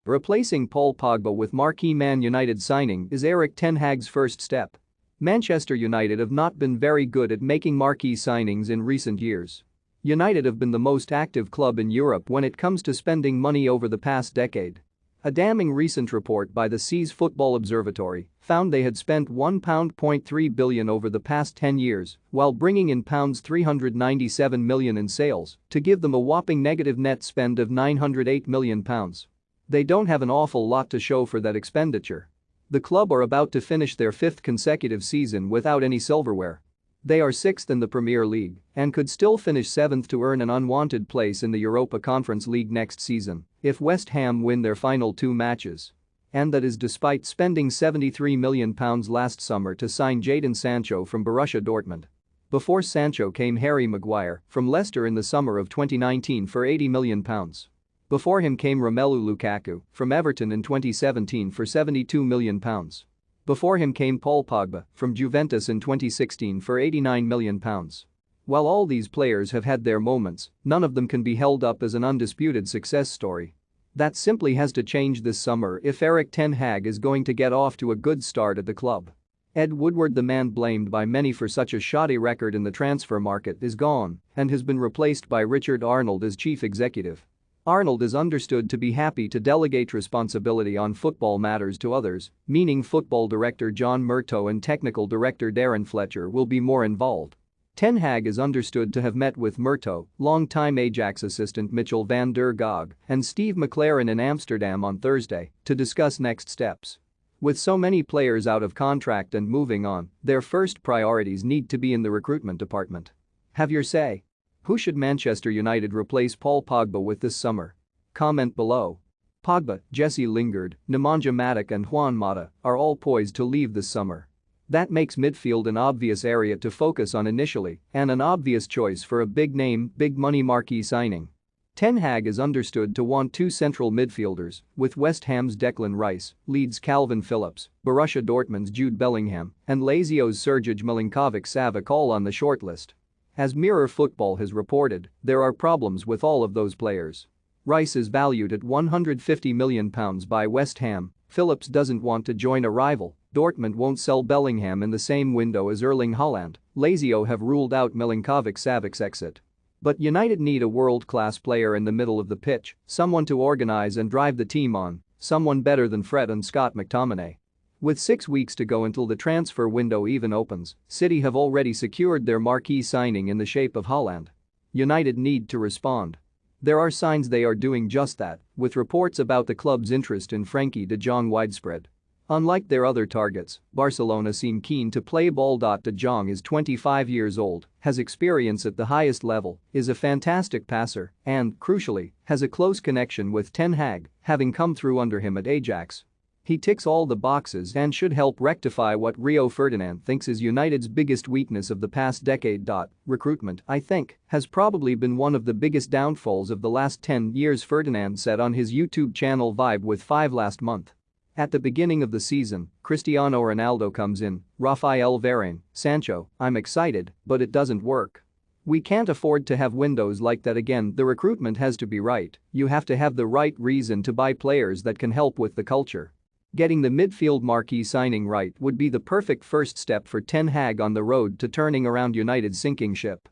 Replacing Paul Pogba with marquee Man United signing is Erik ten Hag's first step. Manchester United have not been very good at making marquee signings in recent years. United have been the most active club in Europe when it comes to spending money over the past decade. A damning recent report by the Seas Football Observatory found they had spent £1.3 billion over the past 10 years while bringing in £397 million in sales to give them a whopping negative net spend of £908 million. They don't have an awful lot to show for that expenditure. The club are about to finish their fifth consecutive season without any silverware. They are sixth in the Premier League and could still finish seventh to earn an unwanted place in the Europa Conference League next season if West Ham win their final two matches. And that is despite spending £73 million last summer to sign Jadon Sancho from Borussia Dortmund. Before Sancho came Harry Maguire from Leicester in the summer of 2019 for £80 million. Before him came Romelu Lukaku from Everton in 2017 for £72 million. Before him came Paul Pogba from Juventus in 2016 for £89 million. While all these players have had their moments, none of them can be held up as an undisputed success story. That simply has to change this summer if Erik ten Hag is going to get off to a good start at the club. Ed Woodward, the man blamed by many for such a shoddy record in the transfer market, is gone and has been replaced by Richard Arnold as chief executive. Arnold is understood to be happy to delegate responsibility on football matters to others, meaning football director John Murtough and technical director Darren Fletcher will be more involved. Ten Hag is understood to have met with Murtough, longtime Ajax assistant Mitchell van der Gaag, and Steve McLaren in Amsterdam on Thursday to discuss next steps. With so many players out of contract and moving on, their first priorities need to be in the recruitment department. Have your say. Who should Manchester United replace Paul Pogba with this summer? Comment below. Pogba, Jesse Lingard, Nemanja Matic and Juan Mata are all poised to leave this summer. That makes midfield an obvious area to focus on initially and an obvious choice for a big-name, big-money marquee signing. Ten Hag is understood to want two central midfielders, with West Ham's Declan Rice, Leeds' Calvin Phillips, Borussia Dortmund's Jude Bellingham, and Lazio's Sergej Milinkovic-Savic all on the shortlist. As Mirror Football has reported, there are problems with all of those players. Rice is valued at £150 million by West Ham, Phillips doesn't want to join a rival, Dortmund won't sell Bellingham in the same window as Erling Haaland, Lazio have ruled out Milinkovic-Savic's exit. But United need a world-class player in the middle of the pitch, someone to organize and drive the team on, someone better than Fred and Scott McTominay. With 6 weeks to go until the transfer window even opens, City have already secured their marquee signing in the shape of Haaland. United need to respond. There are signs they are doing just that, with reports about the club's interest in Frenkie de Jong widespread. Unlike their other targets, Barcelona seem keen to play ball. De Jong is 25 years old, has experience at the highest level, is a fantastic passer, and, crucially, has a close connection with Ten Hag, having come through under him at Ajax. He ticks all the boxes and should help rectify what Rio Ferdinand thinks is United's biggest weakness of the past decade. Recruitment, I think, has probably been one of the biggest downfalls of the last 10 years, Ferdinand said on his YouTube channel Vibe with 5 last month. At the beginning of the season, Cristiano Ronaldo comes in, Rafael Varane, Sancho, I'm excited, but it doesn't work. We can't afford to have windows like that again. The recruitment has to be right, you have to have the right reason to buy players that can help with the culture. Getting the midfield marquee signing right would be the perfect first step for Ten Hag on the road to turning around United's sinking ship.